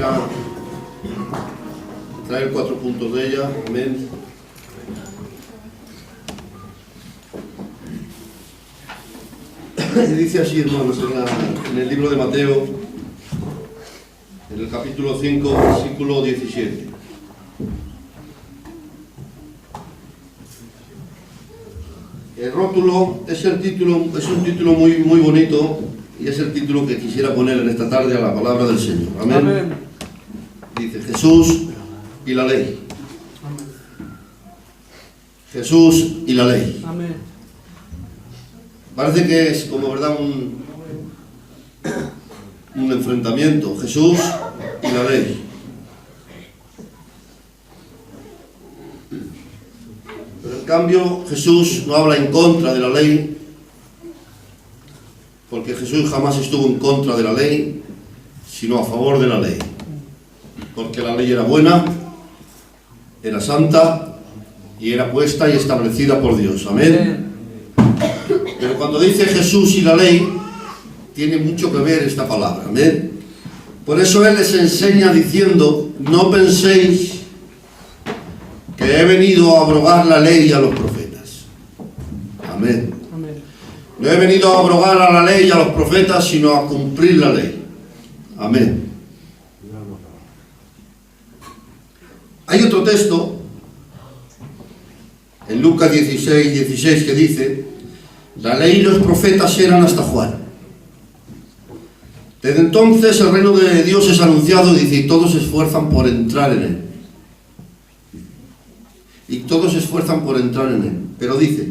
quisiera traer 4 puntos de ella. Amén. Dice así, hermanos, en el libro de Mateo, en el capítulo 5, versículo 17. El rótulo es un título muy bonito, y es el título que quisiera poner en esta tarde a la palabra del Señor. Amén. Amén. Dice Jesús y la ley. Amén. Jesús y la ley. Amén. Parece que es como, ¿verdad?, un enfrentamiento. Jesús y la ley. Pero en cambio Jesús no habla en contra de la ley, porque Jesús jamás estuvo en contra de la ley, sino a favor de la ley. Porque la ley era buena, era santa y era puesta y establecida por Dios. Amén. Pero cuando dice Jesús y la ley, tiene mucho que ver esta palabra. Amén. Por eso Él les enseña diciendo: no penséis que he venido a abrogar la ley a los profetas. Amén. Amén. No he venido a abrogar a la ley y a los profetas, sino a cumplir la ley. Amén. Hay otro texto en Lucas 16 que dice: la ley y los profetas eran hasta Juan. Desde entonces el reino de Dios es anunciado, dice, y todos se esfuerzan por entrar en él. Y todos se esfuerzan por entrar en él. Pero dice: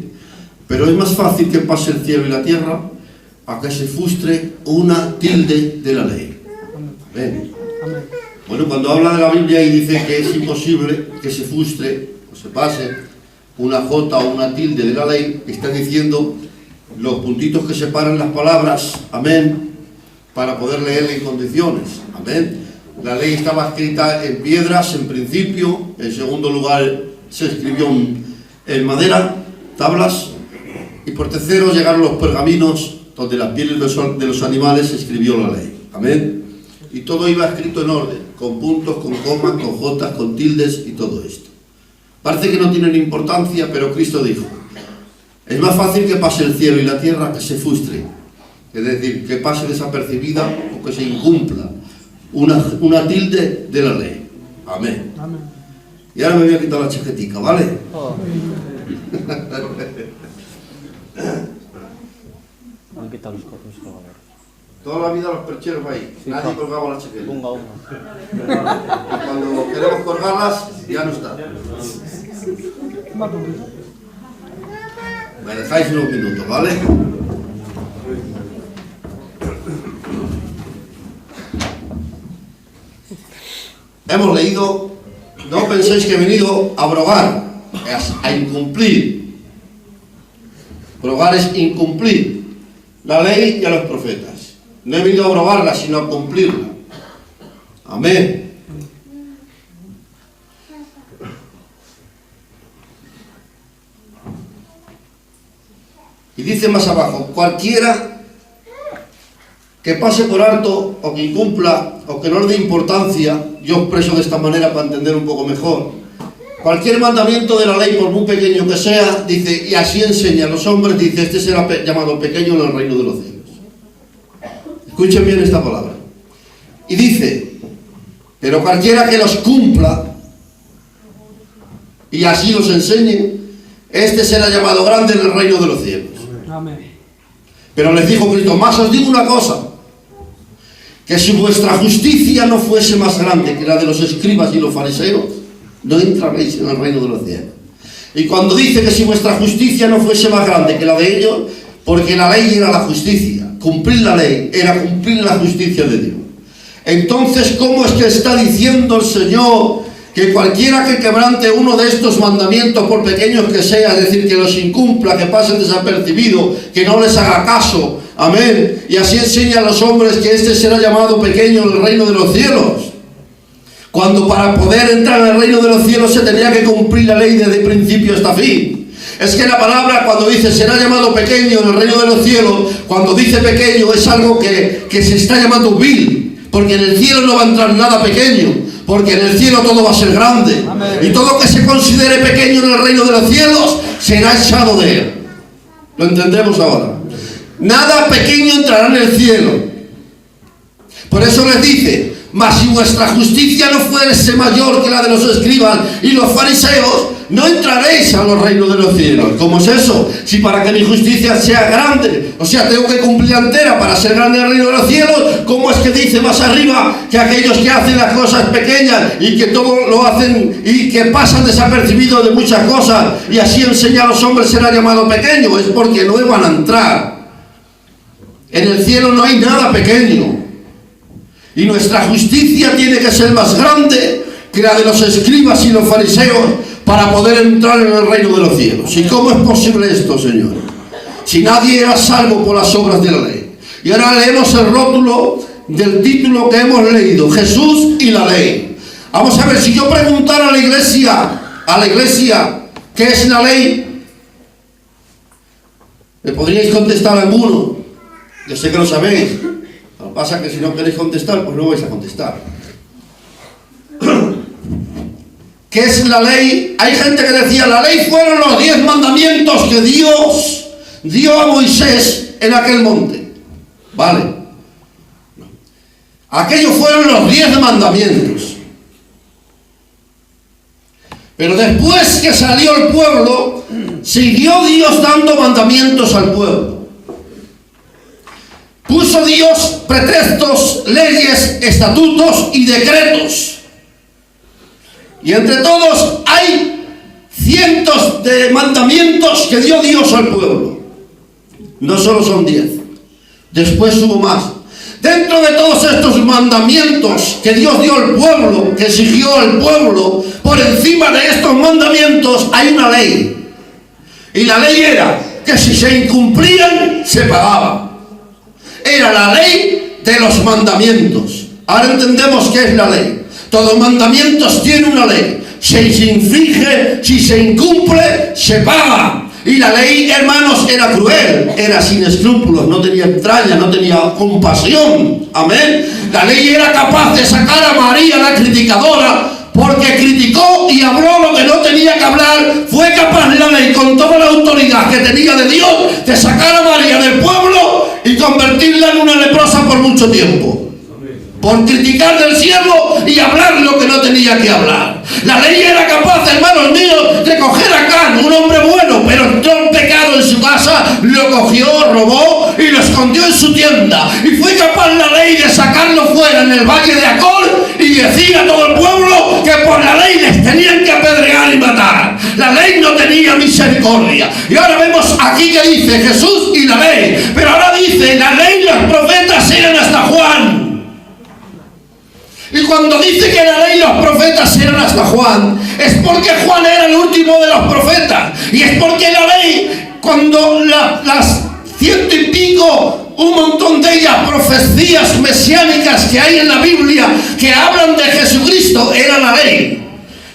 pero es más fácil que pase el cielo y la tierra a que se frustre una tilde de la ley. Amén. Amén. Bueno, cuando habla de la Biblia y dice que es imposible que se frustre o se pase una jota o una tilde de la ley, está diciendo los puntitos que separan las palabras, amén, para poder leerla en condiciones, amén. La ley estaba escrita en piedras en principio, en segundo lugar se escribió en madera, tablas, y por tercero llegaron los pergaminos donde las pieles de los animales se escribió la ley, amén. Y todo iba escrito en orden, con puntos, con comas, con jotas, con tildes y todo esto. Parece que no tienen importancia, pero Cristo dijo: es más fácil que pase el cielo y la tierra que se frustre, es decir, que pase desapercibida o que se incumpla una tilde de la ley. Amén. Amén. Y ahora me voy a quitar la chaquetica, ¿vale? Oh. Han quitado los copos. Toda la vida los percheros ahí, sí, nadie colgaba las chaquetas. Unga. Y cuando queremos colgarlas, ya no está. Me dejáis unos minutos, ¿vale? Hemos leído: no penséis que he venido a abrogar, a incumplir. Abrogar es incumplir la ley y a los profetas. No he venido a abrogarla, sino a cumplirla. Amén. Y dice más abajo: cualquiera que pase por alto o que incumpla o que no le dé importancia, yo expreso de esta manera para entender un poco mejor, cualquier mandamiento de la ley, por muy pequeño que sea, dice, y así enseña a los hombres, dice, este será llamado pequeño en el reino de los cielos. Escuchen bien esta palabra. Y dice: pero cualquiera que los cumpla y así los enseñe, este será llamado grande en el reino de los cielos. Amén. Pero les dijo Cristo: más os digo una cosa, que si vuestra justicia no fuese más grande que la de los escribas y los fariseos, no entraréis en el reino de los cielos. Y cuando dice que si vuestra justicia no fuese más grande que la de ellos, porque la ley era la justicia, cumplir la ley era cumplir la justicia de Dios. Entonces, ¿cómo es que está diciendo el Señor que cualquiera que quebrante uno de estos mandamientos, por pequeños que sea, es decir, que los incumpla, que pasen desapercibido, que no les haga caso, amén, y así enseña a los hombres, que este será llamado pequeño en el reino de los cielos? Cuando para poder entrar en el reino de los cielos se tenía que cumplir la ley desde principio hasta fin. Es que la palabra, cuando dice será llamado pequeño en el reino de los cielos, cuando dice pequeño es algo que se está llamando vil, Porque en el cielo no va a entrar nada pequeño, porque en el cielo todo va a ser grande. Amén. Y todo lo que se considere pequeño en el reino de los cielos será echado de él. Lo entendemos ahora. Nada pequeño entrará en el cielo. Por eso les dice: mas si vuestra justicia no fuese mayor que la de los escribas y los fariseos, no entraréis a los reinos de los cielos. ¿Cómo es eso? Si para que mi justicia sea grande, o sea, tengo que cumplir entera para ser grande en el reino de los cielos, ¿cómo es que dice más arriba que aquellos que hacen las cosas pequeñas y que todo lo hacen y que pasan desapercibidos de muchas cosas y así enseñar a los hombres será llamado pequeño? Es porque no van a entrar. En el cielo no hay nada pequeño. Y nuestra justicia tiene que ser más grande que la de los escribas y los fariseos para poder entrar en el reino de los cielos. ¿Y cómo es posible esto, Señor? Si nadie era salvo por las obras de la ley. Y ahora leemos el rótulo del título que hemos leído: Jesús y la ley. Vamos a ver, si yo preguntara a la iglesia, ¿qué es la ley? ¿Me podríais contestar alguno? Yo sé que lo sabéis. Lo que pasa es que si no queréis contestar, pues no vais a contestar. ¿Qué es la ley? Hay gente que decía: la ley fueron los 10 mandamientos que Dios dio a Moisés en aquel monte. Vale. No. Aquellos fueron los 10 mandamientos. Pero después que salió el pueblo, siguió Dios dando mandamientos al pueblo. Puso Dios pretextos, leyes, estatutos y decretos. Y entre todos hay cientos de mandamientos que dio Dios al pueblo. No solo son 10. Después hubo más. Dentro de todos estos mandamientos que Dios dio al pueblo, que exigió al pueblo, por encima de estos mandamientos hay una ley. Y la ley era que si se incumplían, se pagaba. Era la ley de los mandamientos. Ahora entendemos qué es la ley. Todos mandamientos tienen una ley. Si se infringe, si se incumple, se paga. Y la ley, hermanos, era cruel, era sin escrúpulos, no tenía entraña, no tenía compasión. Amén. La ley era capaz de sacar a María, la criticadora, porque criticó y habló lo que no tenía que hablar. Fue capaz la ley, con toda la autoridad que tenía de Dios, de sacar a María del pueblo y convertirla en una leprosa por mucho tiempo. Por criticar del cielo y hablar lo que no tenía que hablar. La ley era capaz, hermanos míos, de coger a Can, un hombre bueno, pero entró en pecado en su casa, lo cogió, robó y lo escondió en su tienda. Y fue capaz la ley de sacarlo fuera en el valle de Acol y decir a todo el pueblo que por la ley les tenían que apedrear y matar. La ley no tenía misericordia. Y ahora vemos aquí que dice Jesús y la ley. Pero ahora dice, la ley y los profetas eran hasta Juan. Y cuando dice que la ley y los profetas eran hasta Juan, es porque Juan era el último de los profetas. Y es porque la ley, cuando las 100 y pico, un montón de ellas, profecías mesiánicas que hay en la Biblia, que hablan de Jesucristo, era la ley.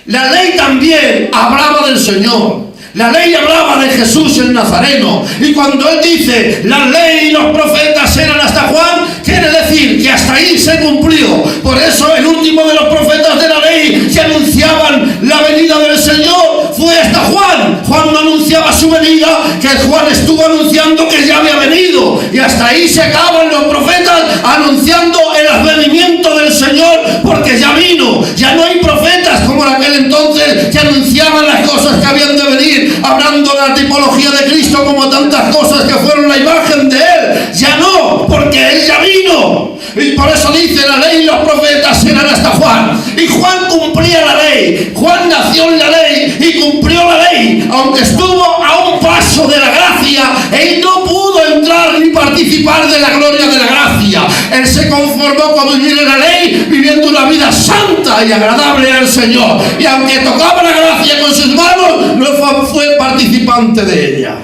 La ley también hablaba del Señor. La ley hablaba de Jesús el Nazareno. Y cuando él dice, la ley y los profetas eran hasta Juan, quiere decir que hasta ahí se cumplió. Por eso el último de los profetas de la ley que anunciaban la venida del Señor fue hasta Juan. Juan no anunciaba su venida, que Juan estuvo anunciando que ya había venido. Y hasta ahí se acaban los profetas anunciando el advenimiento del Señor, porque ya vino. Ya no hay profetas como en aquel entonces que anunciaban las cosas que habían de venir, hablando de la tipología de Cristo como tantas cosas que fueron la imagen de Él. Ya no, porque Él ya vino. Y por eso dice, la ley y los profetas eran hasta Juan. Y Juan cumplía la ley. Juan nació en la ley y cumplió la ley. Aunque estuvo a un paso de la gracia, Él no pudo entrar ni participar de la gloria de la gracia. Él se conformó con vivir en la ley, viviendo una vida santa y agradable al Señor. Y aunque tocaba la gracia con sus manos, no fue participante de ella.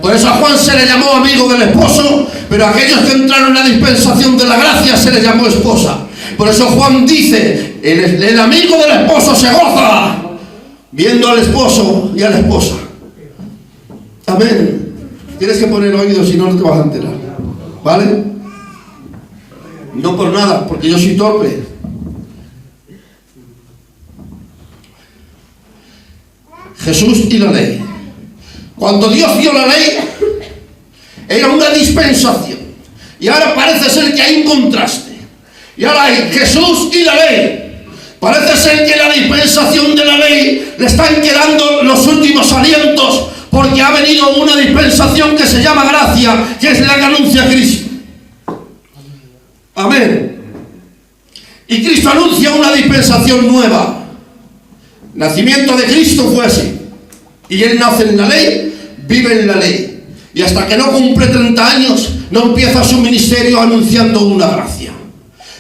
Por eso a Juan se le llamó amigo del esposo, pero a aquellos que entraron en la dispensación de la gracia se les llamó esposa. Por eso Juan dice, el amigo del esposo se goza viendo al esposo y a la esposa. Amén. Tienes que poner oídos, si no, no te vas a enterar. ¿Vale? No por nada, porque yo soy torpe. Jesús y la ley. Cuando Dios dio la ley, era una dispensación. Y ahora parece ser que hay un contraste. Y ahora hay Jesús y la ley. Parece ser que la dispensación de la ley le están quedando los últimos alientos, porque ha venido una dispensación que se llama gracia, que es la que anuncia Cristo. Amén. Y Cristo anuncia una dispensación nueva. Nacimiento de Cristo fue así. Y Él nace en la ley, vive en la ley. Y hasta que no cumple 30 años, no empieza su ministerio anunciando una gracia.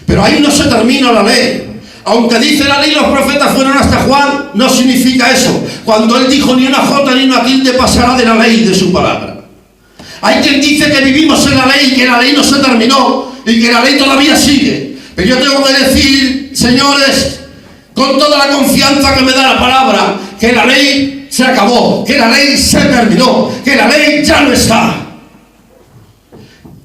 Pero ahí no se termina la ley. Aunque dice la ley, los profetas fueron hasta Juan, no significa eso. Cuando Él dijo ni una jota ni una tilde pasará de la ley, de su palabra. Hay quien dice que vivimos en la ley y que la ley no se terminó y que la ley todavía sigue. Pero yo tengo que decir, señores, con toda la confianza que me da la palabra, que la ley se acabó, que la ley se terminó, que la ley ya no está.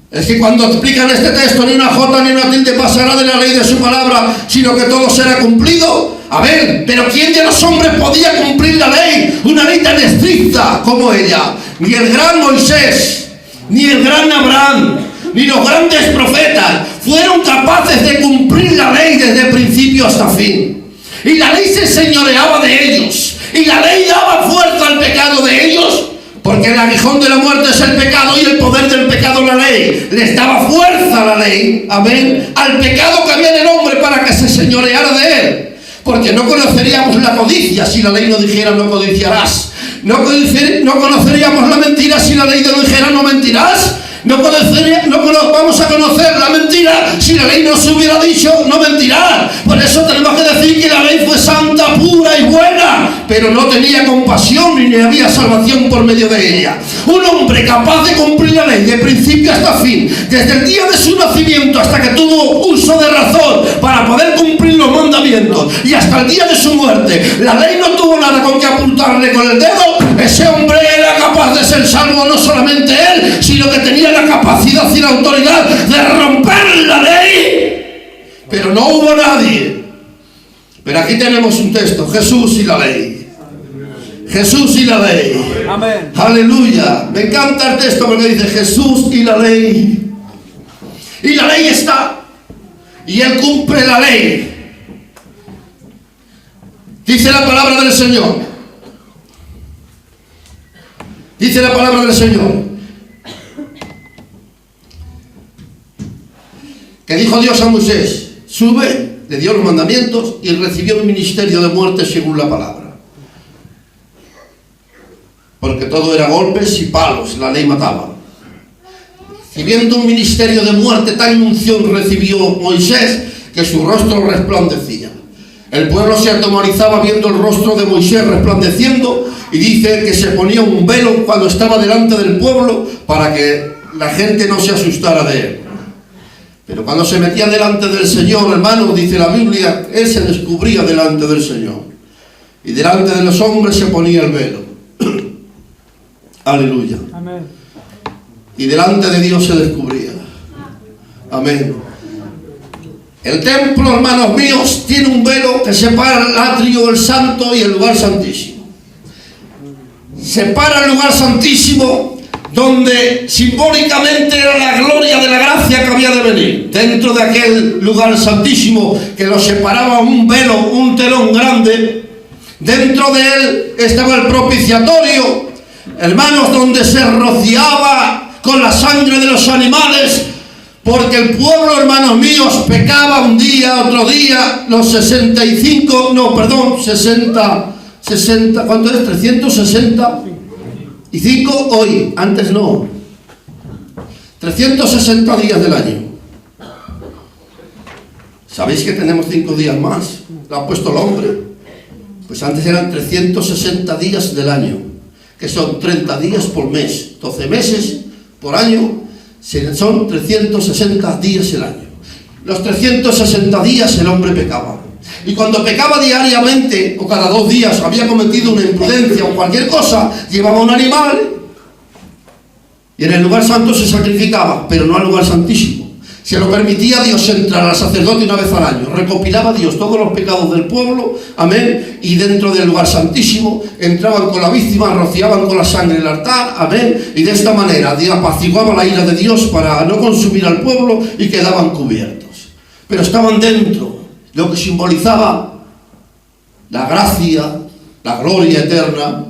Es que cuando explican este texto, ni una jota ni una tilde pasará de la ley, de su palabra, sino que todo será cumplido. A ver, pero ¿quién de los hombres podía cumplir la ley? Una ley tan estricta como ella. Ni el gran Moisés, ni el gran Abraham, ni los grandes profetas fueron capaces de cumplir la ley desde principio hasta fin. Y la ley se señoreaba de ellos. Y la ley daba fuerza al pecado de ellos. Porque el aguijón de la muerte es el pecado y el poder del pecado la ley. Les daba fuerza a la ley, amén, al pecado que había en el hombre para que se señoreara de él. Porque no conoceríamos la codicia si la ley no dijera no codiciarás. No conoceríamos la mentira si la ley no dijera no mentirás. Vamos a conocer la mentira si la ley nos hubiera dicho no mentirás. Por eso tenemos que decir que la ley fue santa, pura y buena, pero no tenía compasión ni había salvación por medio de ella. Un hombre capaz de cumplir la ley de principio hasta fin, desde el día de su nacimiento hasta que tuvo uso de razón para poder cumplir los mandamientos y hasta el día de su muerte, la ley no tuvo nada con que apuntarle con el dedo. Ese hombre era capaz de ser salvo, no solamente él, sino que tenía la capacidad y la autoridad de romper la ley, pero no hubo nadie. Pero aquí tenemos un texto: Jesús y la ley. Jesús y la ley. Amén. Aleluya. Me encanta el texto porque dice Jesús y la ley. Y la ley está, y Él cumple la ley. Dice la palabra del Señor. Dice la palabra del Señor que dijo Dios a Moisés: sube, le dio los mandamientos y recibió un ministerio de muerte según la palabra. Porque todo era golpes y palos, la ley mataba. Recibiendo un ministerio de muerte, tal unción recibió Moisés que su rostro resplandecía. El pueblo se atemorizaba viendo el rostro de Moisés resplandeciendo, y dice que se ponía un velo cuando estaba delante del pueblo para que la gente no se asustara de él. Pero cuando se metía delante del Señor, hermano, dice la Biblia, Él se descubría delante del Señor. Y delante de los hombres se ponía el velo. Aleluya. Amén. Y delante de Dios se descubría. Amén. El templo, hermanos míos, tiene un velo que separa el atrio, el santo y el lugar santísimo. Separa el lugar santísimo, donde simbólicamente era la gloria de la gracia que había de venir. Dentro de aquel lugar santísimo que lo separaba un velo, un telón grande, dentro de él estaba el propiciatorio, hermanos, donde se rociaba con la sangre de los animales, porque el pueblo, hermanos míos, pecaba un día, otro día, los 60, ¿cuánto es? 365 hoy, antes no. 360 días del año. ¿Sabéis que tenemos 5 días más? Lo ha puesto el hombre. Pues antes eran 360 días del año, que son 30 días por mes, 12 meses por año, son 360 días el año. Los 360 días el hombre pecaba. Y cuando pecaba diariamente o cada 2 días había cometido una imprudencia o cualquier cosa, llevaba un animal y en el lugar santo se sacrificaba, pero no al lugar santísimo, Se lo permitía Dios entrar al sacerdote una vez al año. Recopilaba Dios todos los pecados del pueblo, amén, y dentro del lugar santísimo entraban con la víctima, rociaban con la sangre el altar, amén, y de esta manera apaciguaba la ira de Dios para no consumir al pueblo y quedaban cubiertos. Pero estaban dentro, lo que simbolizaba la gracia, la gloria eterna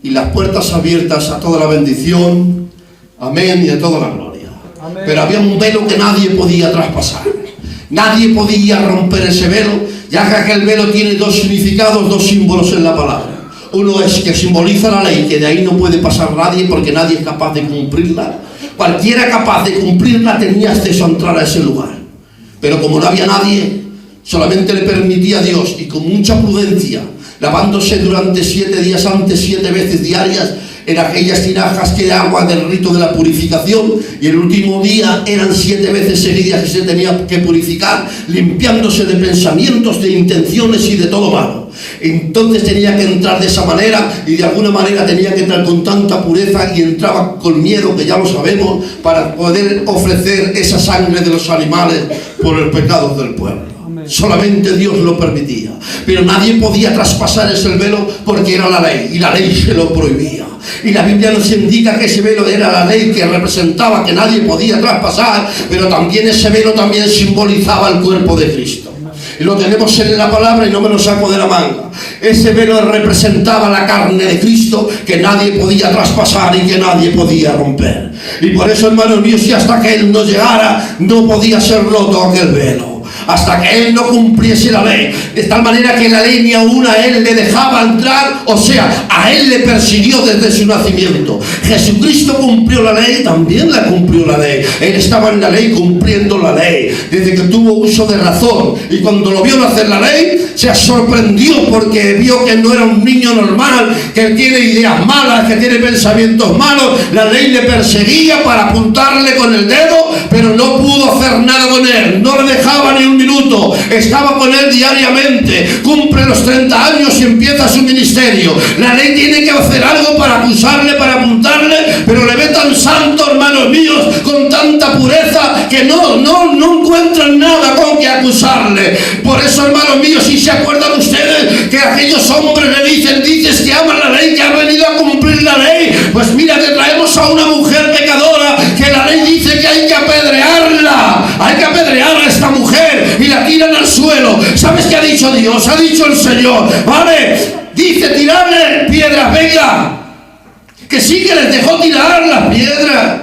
y las puertas abiertas a toda la bendición, amén, y a toda la gloria. Pero había un velo que nadie podía traspasar. Nadie podía romper ese velo, ya que aquel velo tiene dos significados, dos símbolos en la palabra. Uno es que simboliza la ley, que de ahí no puede pasar nadie porque nadie es capaz de cumplirla. Cualquiera capaz de cumplirla tenía acceso a entrar a ese lugar. Pero como no había nadie, solamente le permitía a Dios, y con mucha prudencia, lavándose durante 7 días antes, 7 veces diarias, en aquellas tinajas que de agua del rito de la purificación, y el último día eran 7 veces seguidas que se tenía que purificar, limpiándose de pensamientos, de intenciones y de todo malo. Entonces tenía que entrar de esa manera, y de alguna manera tenía que entrar con tanta pureza, y entraba con miedo, que ya lo sabemos, para poder ofrecer esa sangre de los animales por el pecado del pueblo. Solamente Dios lo permitía, pero nadie podía traspasar ese velo porque era la ley, y la ley se lo prohibía. Y la Biblia nos indica que ese velo era la ley, que representaba que nadie podía traspasar, pero también ese velo también simbolizaba el cuerpo de Cristo. Y lo tenemos en la palabra y no me lo saco de la manga. Ese velo representaba la carne de Cristo, que nadie podía traspasar y que nadie podía romper. Y por eso, hermanos míos, si hasta que Él no llegara, no podía ser roto aquel velo. Hasta que Él no cumpliese la ley, de tal manera que la ley ni aún a Él le dejaba entrar, o sea, a Él le persiguió desde su nacimiento. Jesucristo cumplió la ley, también la cumplió la ley. Él estaba en la ley cumpliendo la ley, desde que tuvo uso de razón, y cuando lo vio nacer la ley, se sorprendió porque vio que no era un niño normal, que tiene ideas malas, que tiene pensamientos malos. La ley le perseguía para apuntarle con el dedo, pero no pudo hacer nada con él, no le dejaba ni un minuto, estaba con él diariamente. Cumple los 30 años y empieza su ministerio. La ley tiene que hacer algo para acusarle, para apuntarle, pero le ve tan santo, hermanos míos, con tanta pureza, que no encuentran nada con que acusarle. Por eso, hermanos míos, si se acuerdan ustedes que aquellos hombres le dicen: dices que amas la ley, que has venido a cumplir la ley, pues mira, te traemos a una mujer pecadora, que la ley dice que hay que apedrearla, hay que apedrear a esta mujer, y la tiran al suelo. ¿Sabes qué ha dicho Dios? Ha dicho el Señor, vale, dice: tirarle piedras, venga, que sí, que les dejó tirar las piedras,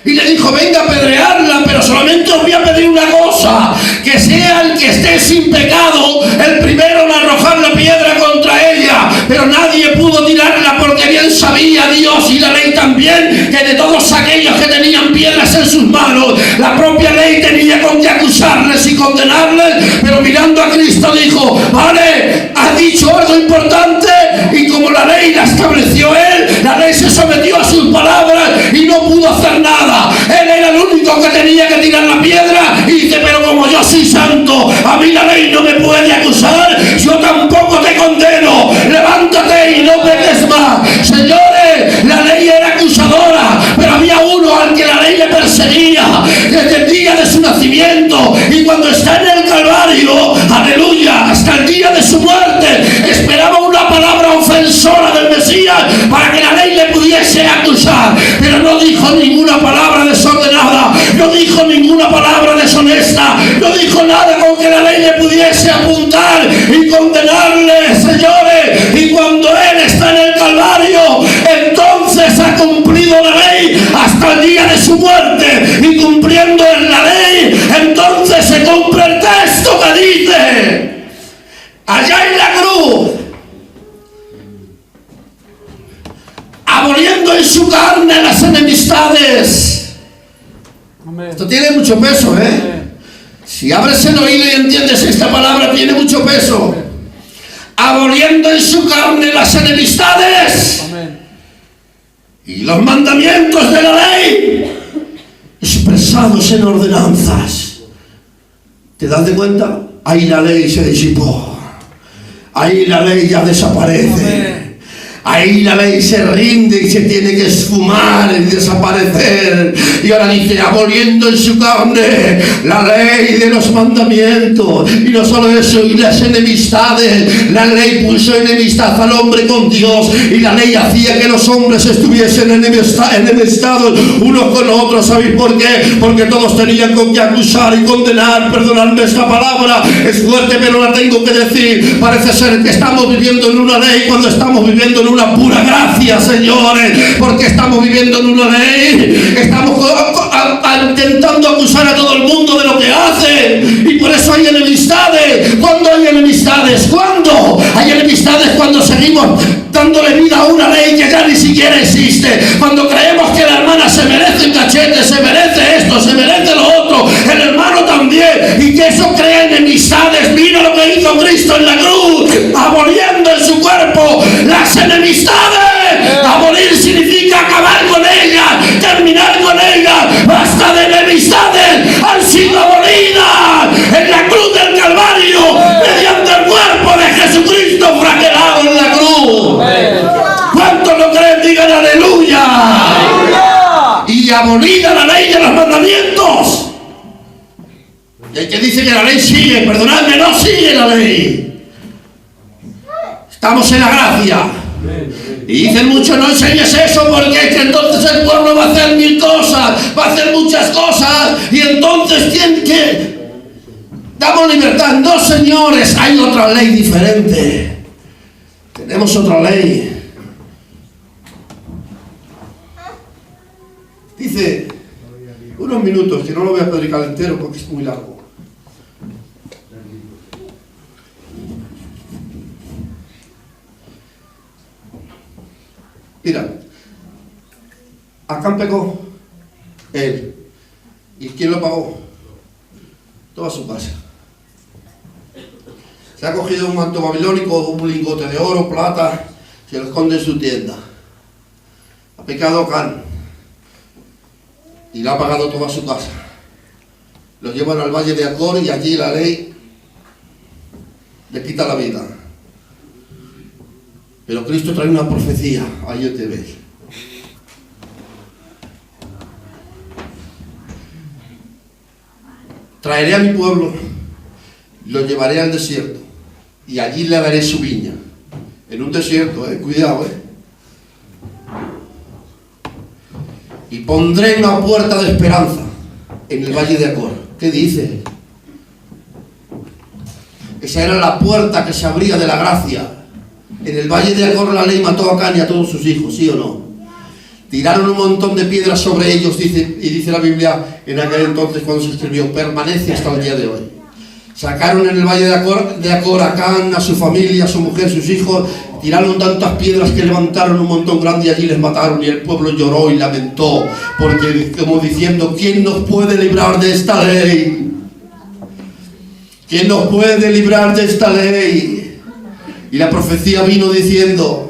y le dijo: venga a apedrearla, pero solamente os voy a pedir una cosa, que sea el que esté sin pecado el primero en arrojar la piedra contra ella. Pero nadie pudo tirarla, porque bien sabía Dios, y la ley también, que de todos aquellos que tenían piedras en sus manos, la propia ley tenía con qué acusarles y condenarles. Pero mirando a Cristo dijo: vale, ha dicho algo importante, y como la ley la estableció Él, la ley se sometió a sus palabras y no pudo hacer nada. Él era el único que tenía que tirar la piedra, y dice: pero como yo soy santo, a mí la ley no me puede acusar, yo tampoco te condeno, levántate y no peques más. Señores, la ley era acusadora, pero había uno al que la ley le perseguía desde el día de su nacimiento, y cuando está en el Calvario, aleluya, hasta el día de su muerte, esperaba una palabra ofensora del Mesías para que la ley le pudiese acusar, pero no dijo ninguna palabra desordenada, no dijo ninguna palabra deshonesta, no dijo nada con que la ley le pudiese apuntar y condenarle, señores. Y cuando Él está en el Calvario, entonces ha cumplido la ley hasta el día de su muerte, y cumpliendo en la ley, entonces se cumple el texto que dice: allá en la cruz, aboliendo en su carne las enemistades. Amén. Esto tiene mucho peso, Si abres el oído y entiendes esta palabra, tiene mucho peso. Aboliendo en su carne las enemistades. Amén. Y los mandamientos de la ley, expresados en ordenanzas. ¿Te das de cuenta? Ahí la ley se disipó. Ahí la ley ya desaparece. Amén. Ahí la ley se rinde y se tiene que esfumar y desaparecer. Y ahora dice, aboliendo en su carne la ley de los mandamientos. Y no solo eso, y las enemistades. La ley puso enemistad al hombre con Dios. Y la ley hacía que los hombres estuviesen enemistados unos con otros. ¿Sabéis por qué? Porque todos tenían con qué acusar y condenar. Perdonadme, esta palabra es fuerte, pero la tengo que decir. Parece ser que estamos viviendo en una ley cuando estamos viviendo en una pura gracia, señores, porque estamos viviendo en una ley, estamos intentando acusar a todo el mundo de lo que hace, y por eso hay enemistades. ¿Cuándo hay enemistades? ¿Cuándo? Hay enemistades cuando seguimos dándole vida a una ley que ya ni siquiera existe, cuando creemos que la hermana se merece un cachete, se merece esto, se merece lo otro, el hermano también, y que eso crea enemistades. Mira lo que hizo Cristo en la cruz, aboliendo en su cuerpo las enemistades. Abolir significa acabar con ellas, terminar con ellas. Basta de enemistades, han sido abolidas en la cruz del Calvario, mediante el cuerpo de Jesucristo flagelado en la cruz. ¿Cuántos lo creen? Digan aleluya. Y abolida la ley de los mandamientos. Y el que dice que la ley sigue, perdonadme, no sigue la ley. Estamos en la gracia. Y dicen muchos, no enseñes eso porque es que entonces el pueblo va a hacer mil cosas, va a hacer muchas cosas, y entonces tiene que... Damos libertad. No, señores, hay otra ley diferente. Tenemos otra ley. Dice, unos minutos, que no lo voy a predicar entero porque es muy largo. Mira, Acán pecó él. ¿Y quién lo pagó? Toda su casa. Se ha cogido un manto babilónico, un lingote de oro, plata, se lo esconde en su tienda. Ha pecado Acán y le ha pagado toda su casa. Lo llevan al valle de Acor y allí la ley le quita la vida. Pero Cristo trae una profecía, ahí te ves. Traeré a mi pueblo, lo llevaré al desierto y allí le daré su viña. En un desierto, cuidado, Y pondré una puerta de esperanza en el valle de Acor. ¿Qué dice? Esa era la puerta que se abría de la gracia. En el valle de Acor la ley mató a Acán y a todos sus hijos, ¿sí o no? Tiraron un montón de piedras sobre ellos, y dice la Biblia, en aquel entonces cuando se escribió, permanece hasta el día de hoy. Sacaron en el valle de Acor a Acán, a su familia, a su mujer, sus hijos, tiraron tantas piedras que levantaron un montón grande y allí les mataron, y el pueblo lloró y lamentó, porque como diciendo, ¿quién nos puede librar de esta ley? ¿Quién nos puede librar de esta ley? Y la profecía vino diciendo,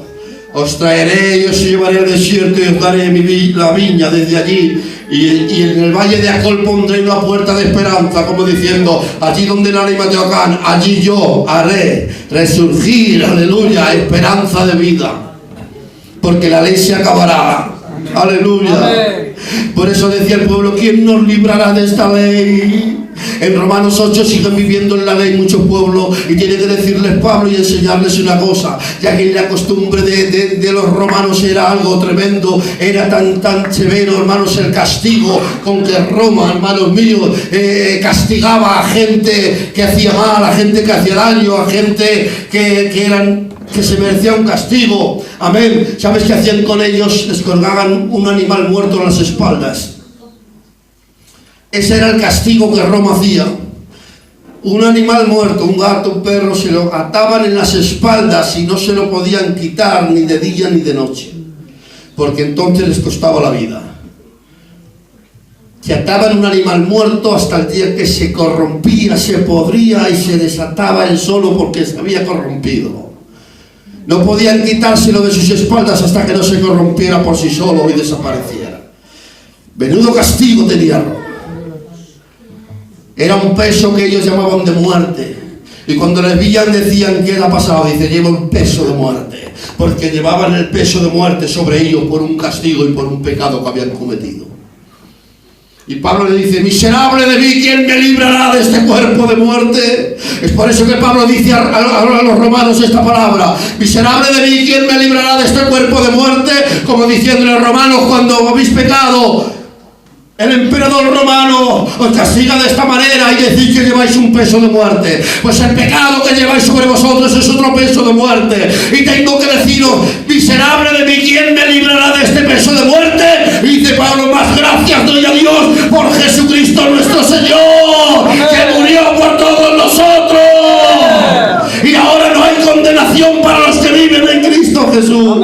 os traeré y os llevaré al desierto y os daré la viña desde allí. Y en el valle de Acor pondré una puerta de esperanza, como diciendo, allí donde la ley mató a Acán, allí yo haré resurgir, aleluya, esperanza de vida. Porque la ley se acabará. Aleluya. Amén. Por eso decía el pueblo, ¿quién nos librará de esta ley? En Romanos 8 siguen viviendo en la ley muchos pueblos, y tiene que decirles Pablo y enseñarles una cosa, ya que la costumbre de los romanos era algo tremendo, era tan severo, hermanos, el castigo con que Roma, hermanos míos, castigaba a gente que hacía mal, a gente que hacía daño, a gente que se merecía un castigo. Amén. ¿Sabes qué hacían con ellos? Les colgaban un animal muerto en las espaldas. Ese era el castigo que Roma hacía. Un animal muerto, un gato, un perro, se lo ataban en las espaldas y no se lo podían quitar ni de día ni de noche, porque entonces les costaba la vida. Se ataban un animal muerto hasta el día que se corrompía, se podría y se desataba él solo porque se había corrompido. No podían quitárselo de sus espaldas hasta que no se corrompiera por sí solo y desapareciera. Menudo castigo tenía Roma. Era un peso que ellos llamaban de muerte. Y cuando les veían decían, ¿qué le ha pasado? Dice, lleva un peso de muerte. porque llevaban el peso de muerte sobre ellos por un castigo y por un pecado que habían cometido. Y Pablo le dice, miserable de mí, ¿quién me librará de este cuerpo de muerte? Es por eso que Pablo dice a los romanos esta palabra, miserable de mí, ¿quién me librará de este cuerpo de muerte? Como diciendo a los romanos, cuando habéis pecado, el emperador romano os castiga de esta manera y decís que lleváis un peso de muerte. Pues el pecado que lleváis sobre vosotros es otro peso de muerte. Y tengo que deciros, miserable de mí, ¿quién me librará de este peso de muerte? Y dice Pablo, más gracias doy a Dios por Jesucristo nuestro Señor, que murió por todos nosotros. Y ahora no hay condenación para los que viven en Cristo Jesús.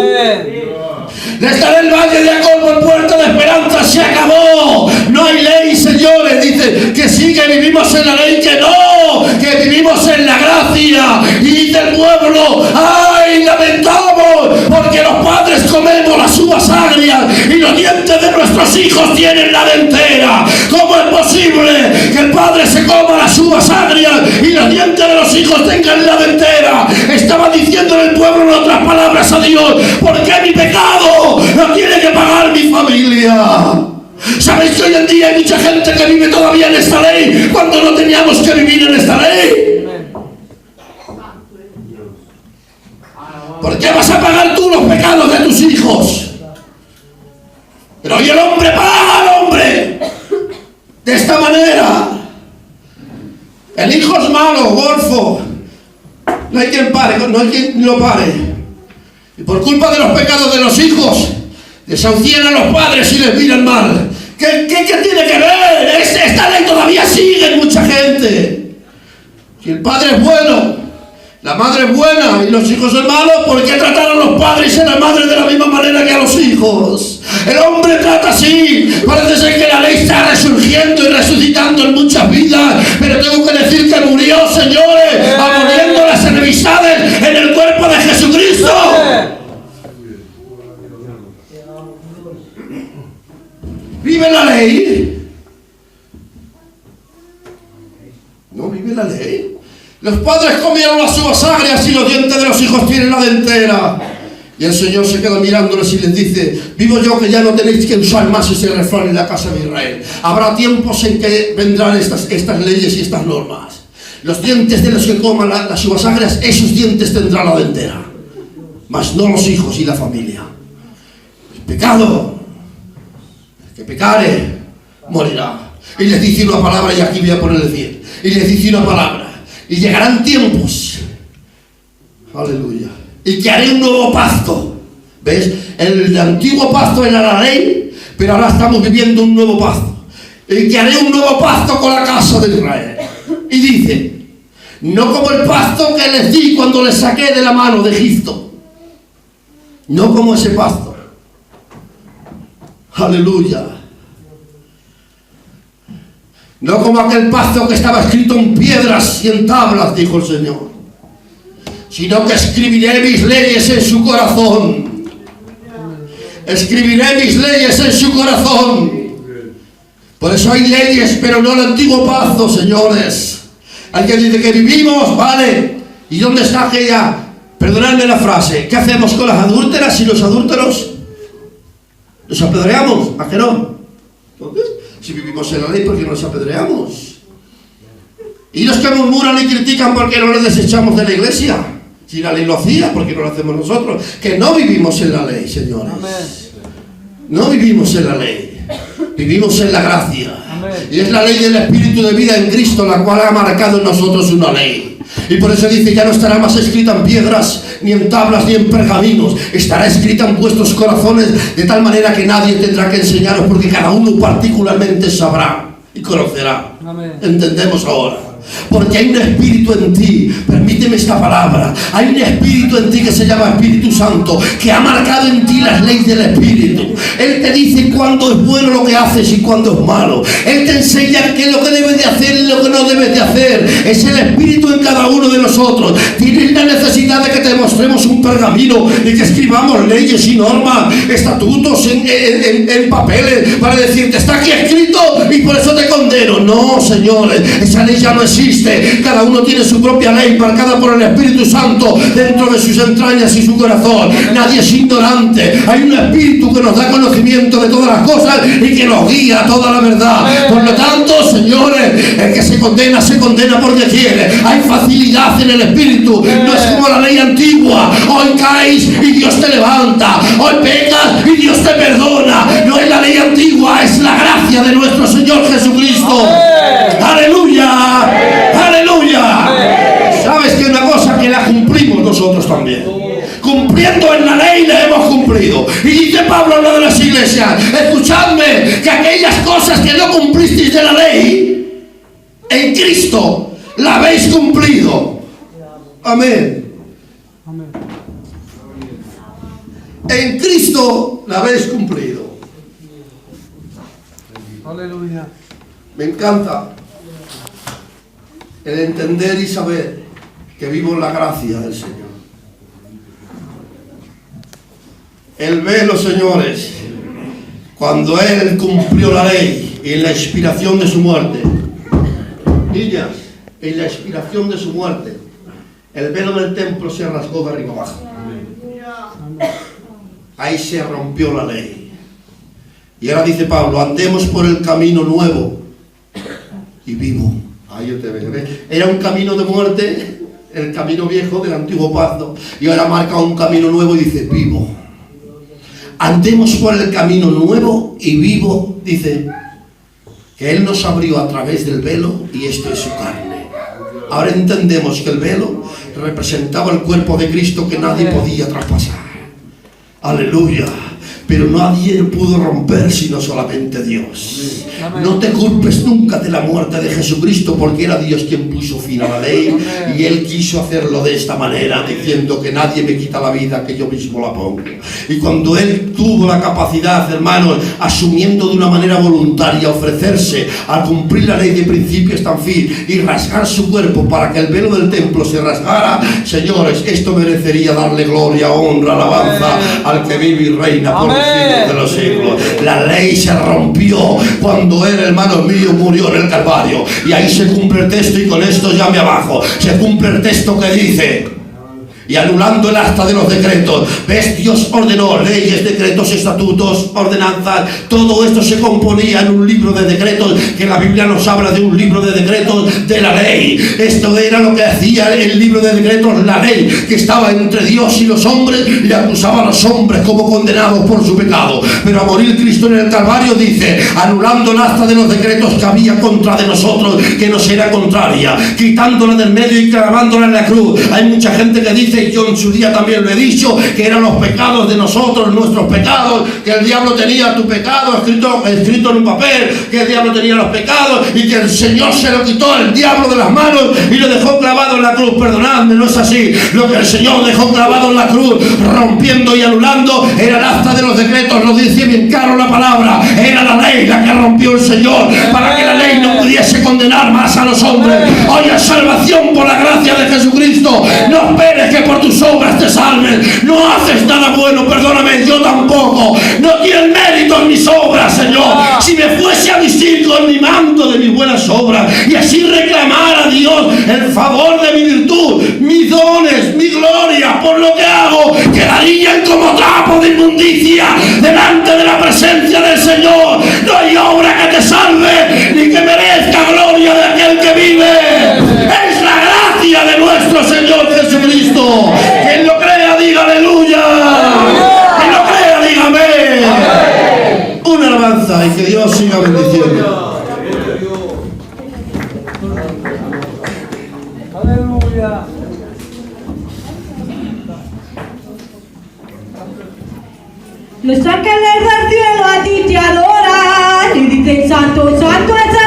Desde el valle de Jacob, el puerto de esperanza se acabó. No hay ley, señores. Dice que sí, que vivimos en la ley, que no, que vivimos en la gracia. Y dice el pueblo, ¡ay, lamentamos! Porque los padres comemos las uvas agrias y los dientes de nuestros hijos tienen la dentera. ¿Cómo es posible que el padre se coma las uvas agrias y los dientes de los hijos tengan la dentera? Estaba diciendo el pueblo en otras palabras a Dios, ¿por qué mi pecado no tiene que pagar mi familia? ¿Sabéis que hoy en día hay mucha gente que vive todavía en esta ley cuando no teníamos que vivir en esta ley? ¿Por qué vas a pagar tú los pecados de tus hijos? Pero hoy el hombre paga al hombre de esta manera. El hijo es malo, golfo, no hay quien pare, no hay quien lo pare. Y por culpa de los pecados de los hijos, desahucian a los padres y les miran mal. ¿Qué tiene que ver? Esta ley todavía sigue en mucha gente. Si el padre es bueno, la madre es buena y los hijos son malos, ¿por qué tratar a los padres y a la madre de la misma manera que a los hijos? El hombre trata así. Parece ser que la ley está resurgiendo y resucitando en muchas vidas, pero tengo que decir que murió, señores, aboliendo las enemistades en el cuerpo de Jesucristo. ¿Vive la ley? ¿No vive la ley? Los padres comieron las uvas agrias y los dientes de los hijos tienen la dentera. Y el Señor se queda mirándoles y les dice, vivo yo que ya no tenéis que usar más ese refrán en la casa de Israel. Habrá tiempos en que vendrán estas leyes y estas normas. Los dientes de los que coman las uvas agrias, esos dientes tendrán la dentera. Mas no los hijos y la familia. El pecado, el que pecare, morirá. Y les dice una palabra, y aquí voy a ponerle bien. Y les dice una palabra. Y llegarán tiempos, aleluya, y que haré un nuevo pacto. ¿Ves? El antiguo pacto era la ley, pero ahora estamos viviendo un nuevo pacto. Y que haré un nuevo pacto con la casa de Israel. Y dice, no como el pacto que les di cuando les saqué de la mano de Egipto. No como ese pacto. Aleluya. No como aquel pacto que estaba escrito en piedras y en tablas, dijo el Señor, sino que escribiré mis leyes en su corazón. Escribiré mis leyes en su corazón. Por eso hay leyes, pero no el antiguo pacto, señores. Alguien dice que vivimos, vale. ¿Y dónde está aquella? Perdonadme la frase. ¿Qué hacemos con las adúlteras y los adúlteros? ¿Los apedreamos? ¿A qué no? ¿Entonces? Si vivimos en la ley, ¿por qué nos apedreamos? Y los que murmuran y critican, ¿por qué no les desechamos de la iglesia? Si la ley lo hacía, ¿por qué no lo hacemos nosotros? Que no vivimos en la ley, señores. No vivimos en la ley. Vivimos en la gracia. Y es la ley del Espíritu de vida en Cristo, la cual ha marcado en nosotros una ley. Y por eso dice, ya no estará más escrita en piedras, ni en tablas, ni en pergaminos. Estará escrita en vuestros corazones, de tal manera que nadie tendrá que enseñaros, porque cada uno particularmente sabrá y conocerá. Amén. ¿Entendemos ahora? Porque hay un espíritu en ti, permíteme esta palabra, hay un espíritu en ti que se llama Espíritu Santo, que ha marcado en ti las leyes del Espíritu. Él te dice cuándo es bueno lo que haces y cuándo es malo. Él te enseña qué es lo que debes de hacer y lo que no debes de hacer. Es el Espíritu en cada uno de nosotros. Tienes la necesidad de que te mostremos un pergamino y que escribamos leyes y normas, estatutos en papeles para decirte, está aquí escrito y por eso te condeno. No, señores, esa ley ya no existe. Cada uno tiene su propia ley marcada por el Espíritu Santo dentro de sus entrañas y su corazón. Nadie es ignorante. Hay un Espíritu que nos da conocimiento de todas las cosas y que nos guía a toda la verdad. Por lo tanto, señores, el que se condena porque quiere. Hay facilidad en el Espíritu. No es como la ley antigua. Hoy caes y Dios te levanta. Hoy pecas y Dios te perdona. No es la ley antigua, es la gracia de nuestro Señor Jesucristo. ¡Aleluya! ¡Aleluya! ¿Sabes que una cosa que la cumplimos nosotros también? Cumpliendo en la ley la hemos cumplido. Y dice Pablo a lo de las iglesias, escuchadme, que aquellas cosas que no cumplisteis de la ley, en Cristo la habéis cumplido. Amén. En Cristo la habéis cumplido. Aleluya. Me encanta el entender y saber que vivo en la gracia del Señor. El velo, señores, cuando Él cumplió la ley en la expiración de su muerte, niñas, en la expiración de su muerte, el velo del templo se rasgó de arriba abajo. Ahí se rompió la ley. Y ahora dice Pablo, andemos por el camino nuevo y vivo. Ahí yo te veo. Era un camino de muerte, el camino viejo del antiguo pacto, y ahora marca un camino nuevo y dice, vivo. Andemos por el camino nuevo y vivo, dice, que Él nos abrió a través del velo y esto es su carne. Ahora entendemos que el velo representaba el cuerpo de Cristo que nadie podía traspasar. Aleluya. Pero nadie pudo romper sino solamente Dios. No te culpes nunca de la muerte de Jesucristo, porque era Dios quien puso fin a la ley y Él quiso hacerlo de esta manera, diciendo que nadie me quita la vida, que yo mismo la pongo. Y cuando Él tuvo la capacidad, hermanos, asumiendo de una manera voluntaria ofrecerse al cumplir la ley de principio hasta el fin y rasgar su cuerpo para que el velo del templo se rasgara, señores, esto merecería darle gloria, honra, alabanza al que vive y reina por los siglos de los siglos. La ley se rompió cuando Él, hermano mío, murió en el Calvario. Y ahí se cumple el texto, y con esto llame abajo, se cumple el texto que dice, y anulando el acta de los decretos, ves, Dios ordenó leyes, decretos, estatutos, ordenanzas, todo esto se componía en un libro de decretos, que la Biblia nos habla de un libro de decretos de la ley. Esto era lo que hacía el libro de decretos, la ley, que estaba entre Dios y los hombres, y acusaba a los hombres como condenados por su pecado. Pero a morir Cristo en el Calvario, dice, anulando el acta de los decretos que había contra de nosotros, que nos era contraria, quitándola del medio y clavándola en la cruz. Hay mucha gente que dice, y yo en su día también lo he dicho, que eran los pecados de nosotros, nuestros pecados, que el diablo tenía tu pecado escrito en un papel, que el diablo tenía los pecados y que el Señor se lo quitó el diablo de las manos y lo dejó clavado en la cruz. Perdonadme, no es así. Lo que el Señor dejó clavado en la cruz, rompiendo y anulando, era el acta de los decretos. Lo dice bien claro la palabra, era la ley la que rompió el Señor para que la ley no pudiese condenar más a los hombres. Hoy es salvación por la gracia de Jesucristo. No esperes que por tus obras te salven. No haces nada bueno, perdóname, yo tampoco. No tienen mérito en mis obras, Señor. Si me fuese a vestir con mi manto de mis buenas obras y así reclamar a Dios el favor de mi virtud, mis dones, mi gloria por lo que hago, quedarían como trapo de inmundicia delante de la presencia del Señor. No hay obra que te salve ni que merezca gloria de aquel que vive. Es la gracia de nuestro Señor Jesucristo. Quien lo crea, diga aleluya. Quien lo crea, diga amén. Una alabanza y que Dios siga bendiciendo. Aleluya. Los ángeles del cielo a ti te adoran y dicen santo, santo es el